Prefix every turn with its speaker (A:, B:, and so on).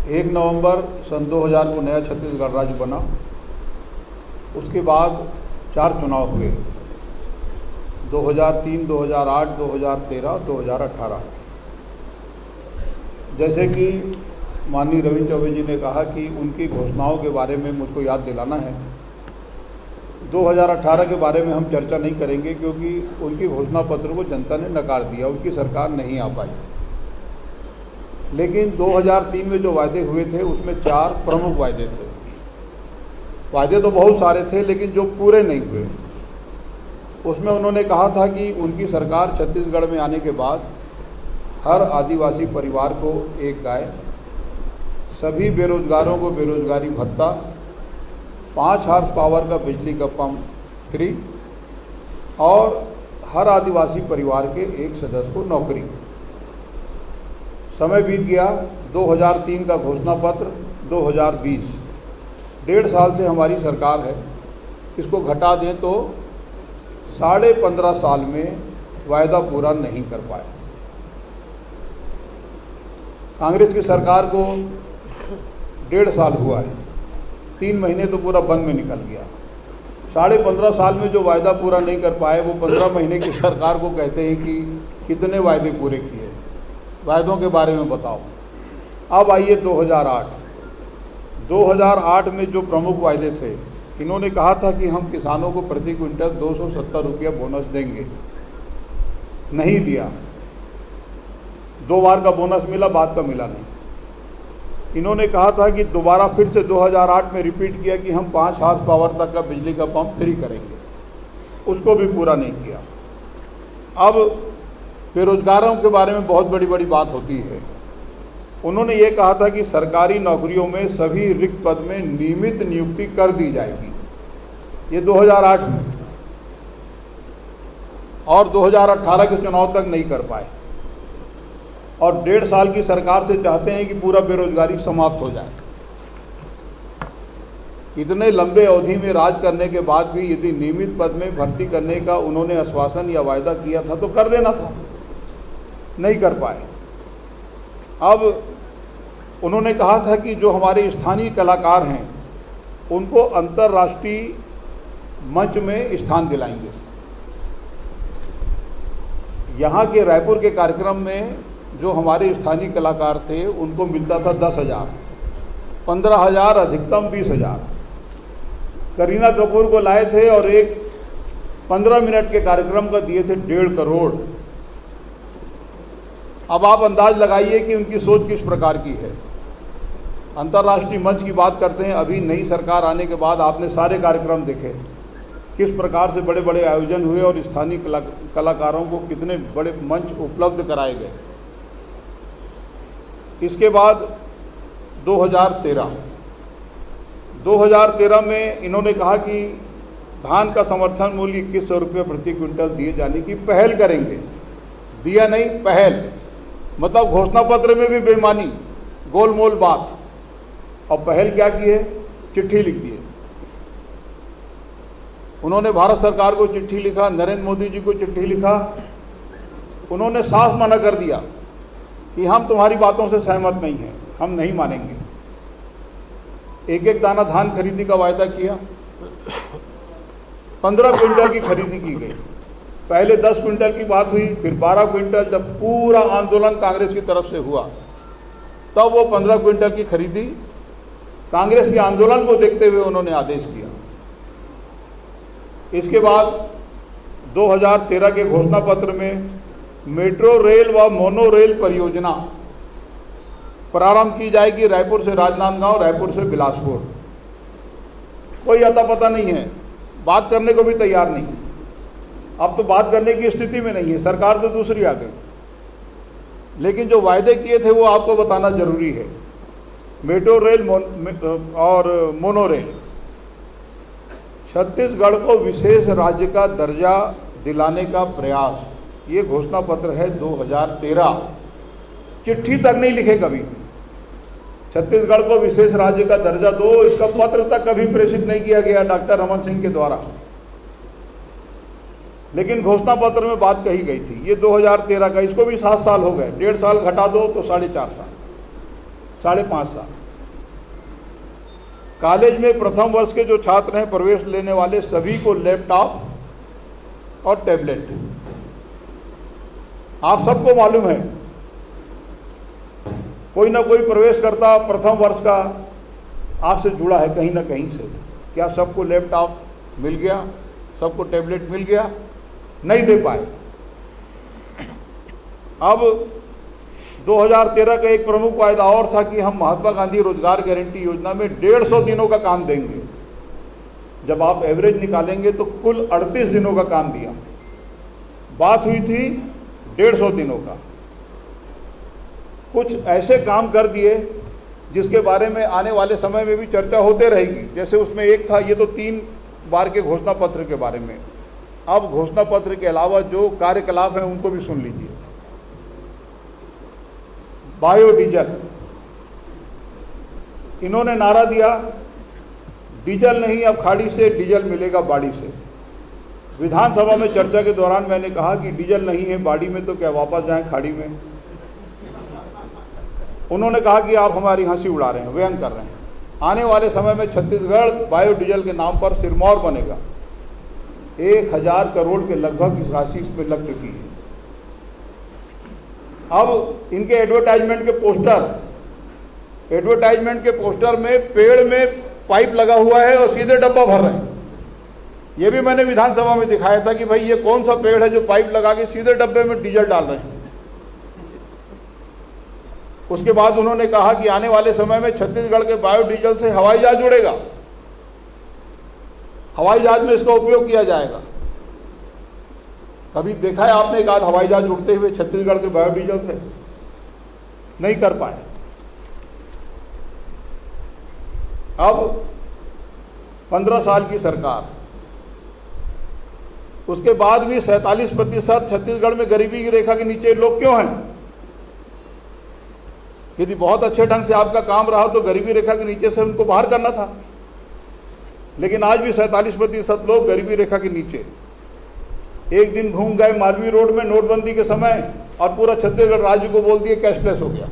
A: 1 नवंबर सन 2000 को नया छत्तीसगढ़ राज्य बना। उसके बाद 4 चुनाव हुए, 2003, 2008, 2013, 2018। जैसे कि माननीय रविंद्र चौबे जी ने कहा कि उनकी घोषणाओं के बारे में मुझको याद दिलाना है। 2018 के बारे में हम चर्चा नहीं करेंगे क्योंकि उनकी घोषणा पत्र को जनता ने नकार दिया, उनकी सरकार नहीं आ पाई। लेकिन 2003 में जो वायदे हुए थे उसमें 4 प्रमुख वायदे थे। वायदे तो बहुत सारे थे लेकिन जो पूरे नहीं हुए, उसमें उन्होंने कहा था कि उनकी सरकार छत्तीसगढ़ में आने के बाद हर आदिवासी परिवार को एक गाय, सभी बेरोजगारों को बेरोजगारी भत्ता, 5 हॉर्स पावर का बिजली का पंप फ्री और हर आदिवासी परिवार के एक सदस्य को नौकरी। समय बीत गया, 2003 का घोषणा पत्र 2020, 1.5 साल से हमारी सरकार है। इसको घटा दें तो 15.5 साल में वायदा पूरा नहीं कर पाए। कांग्रेस की सरकार को 1.5 साल हुआ है, 3 महीने तो पूरा बंद में निकल गया। 15.5 साल में जो वायदा पूरा नहीं कर पाए वो 15 महीने की सरकार को कहते हैं कि कितने वायदे पूरे किए। वायदों के बारे में बताओ। अब आइए 2008 में जो प्रमुख वायदे थे, इन्होंने कहा था कि हम किसानों को प्रति क्विंटल 270 रुपया बोनस देंगे, नहीं दिया। 2 बार का बोनस मिला, बाद का मिला नहीं। इन्होंने कहा था कि दोबारा फिर से 2008 में रिपीट किया कि हम 5 हॉर्स पावर तक का बिजली का पंप फ्री करेंगे, उसको भी पूरा नहीं किया। अब बेरोजगारों के बारे में बहुत बड़ी बड़ी बात होती है। उन्होंने ये कहा था कि सरकारी नौकरियों में सभी रिक्त पद में नियमित नियुक्ति कर दी जाएगी, ये 2008 में, और 2018 के चुनाव तक नहीं कर पाए। और 1.5 साल की सरकार से चाहते हैं कि पूरा बेरोजगारी समाप्त हो जाए। इतने लंबे अवधि में राज करने के बाद भी यदि नियमित पद में भर्ती करने का उन्होंने आश्वासन या वायदा किया था तो कर देना था, नहीं कर पाए। अब उन्होंने कहा था कि जो हमारे स्थानीय कलाकार हैं उनको अंतर्राष्ट्रीय मंच में स्थान दिलाएंगे। यहाँ के रायपुर के कार्यक्रम में जो हमारे स्थानीय कलाकार थे उनको मिलता था 10,000, 15,000, अधिकतम 20,000। करीना कपूर को लाए थे और एक 15 मिनट के कार्यक्रम का दिए थे 1.5 करोड़। अब आप अंदाज लगाइए कि उनकी सोच किस प्रकार की है। अंतर्राष्ट्रीय मंच की बात करते हैं। अभी नई सरकार आने के बाद आपने सारे कार्यक्रम देखे, किस प्रकार से बड़े बड़े आयोजन हुए और स्थानीय कलाकारों को कितने बड़े मंच उपलब्ध कराए गए। इसके बाद 2013 में इन्होंने कहा कि धान का समर्थन मूल्य 2100 रुपये प्रति क्विंटल दिए जाने की पहल करेंगे। दिया नहीं, पहल, मतलब घोषणा पत्र में भी बेईमानी, गोलमोल बात। और पहल क्या की है? चिट्ठी लिख दी है। उन्होंने भारत सरकार को चिट्ठी लिखा, नरेंद्र मोदी जी को चिट्ठी लिखा। उन्होंने साफ मना कर दिया कि हम तुम्हारी बातों से सहमत नहीं हैं, हम नहीं मानेंगे। एक दाना धान खरीदी का वायदा किया, 15 क्विंटल की खरीदी की गई। पहले 10 क्विंटल की बात हुई, फिर 12 क्विंटल। जब पूरा आंदोलन कांग्रेस की तरफ से हुआ तब वो 15 क्विंटल की खरीदी कांग्रेस के आंदोलन को देखते हुए उन्होंने आदेश किया। इसके बाद 2013 के घोषणा पत्र में मेट्रो रेल व मोनो रेल परियोजना प्रारंभ की जाएगी, रायपुर से राजनांदगांव, रायपुर से बिलासपुर। कोई अता पता नहीं है, बात करने को भी तैयार नहीं। अब तो बात करने की स्थिति में नहीं है, सरकार तो दूसरी आ गई। लेकिन जो वायदे किए थे वो आपको बताना जरूरी है। मेट्रो रेल और मोनो रेल, छत्तीसगढ़ को विशेष राज्य का दर्जा दिलाने का प्रयास, ये घोषणा पत्र है 2013। चिट्ठी तक नहीं लिखे कभी, छत्तीसगढ़ को विशेष राज्य का दर्जा दो, इसका पत्र तक कभी प्रेषित नहीं किया गया डॉक्टर रमन सिंह के द्वारा। लेकिन घोषणा पत्र में बात कही गई थी। ये 2013 का, इसको भी 7 साल हो गए, 1.5 साल घटा दो तो 4.5 साल। 5.5 साल। कॉलेज में प्रथम वर्ष के जो छात्र हैं प्रवेश लेने वाले सभी को लैपटॉप और टैबलेट। आप सबको मालूम है कोई ना कोई प्रवेशकर्ता प्रथम वर्ष का आपसे जुड़ा है कहीं ना कहीं से। क्या सबको लैपटॉप मिल गया, सबको टैबलेट मिल गया? नहीं दे पाए। अब 2013 का एक प्रमुख वायदा और था कि हम महात्मा गांधी रोजगार गारंटी योजना में 150 दिनों का काम देंगे। जब आप एवरेज निकालेंगे तो कुल 38 दिनों का काम दिया। बात हुई थी 150 दिनों का। कुछ ऐसे काम कर दिए जिसके बारे में आने वाले समय में भी चर्चा होते रहेगी। जैसे उसमें एक था, ये तो 3 बार के घोषणा पत्र के बारे में। अब घोषणा पत्र के अलावा जो कार्यकलाप हैं उनको भी सुन लीजिए। बायोडीजल, इन्होंने नारा दिया डीजल नहीं अब खाड़ी से, डीजल मिलेगा बाड़ी से। विधानसभा में चर्चा के दौरान मैंने कहा कि डीजल नहीं है बाड़ी में तो क्या वापस जाएं खाड़ी में? उन्होंने कहा कि आप हमारी हंसी उड़ा रहे हैं, व्यंग कर रहे हैं। आने वाले समय में छत्तीसगढ़ बायोडीजल के नाम पर सिरमौर बनेगा। 1000 करोड़ के लगभग इस राशि इस पर लग चुकी है। अब इनके एडवर्टाइजमेंट के पोस्टर में पेड़ में पाइप लगा हुआ है और सीधे डब्बा भर रहे हैं। ये भी मैंने विधानसभा में दिखाया था कि भाई ये कौन सा पेड़ है जो पाइप लगा के सीधे डब्बे में डीजल डाल रहे हैं। उसके बाद उन्होंने कहा कि आने वाले समय में छत्तीसगढ़ के बायोडीजल से हवाई जहाज उड़ेगा, हवाई जहाज में इसका उपयोग किया जाएगा। कभी देखा है आपने एक आध हवाई जहाज उड़ते हुए छत्तीसगढ़ के बायोडीजल से? नहीं कर पाए। अब 15 साल की सरकार, उसके बाद भी 47% छत्तीसगढ़ में गरीबी की रेखा के नीचे लोग क्यों हैं? यदि बहुत अच्छे ढंग से आपका काम रहा तो गरीबी रेखा के नीचे से उनको बाहर करना था, लेकिन आज भी 47% लोग गरीबी रेखा के नीचे। एक दिन घूम गए मालवीय रोड में नोटबंदी के समय और पूरा छत्तीसगढ़ राज्य को बोल दिए कैशलेस हो गया।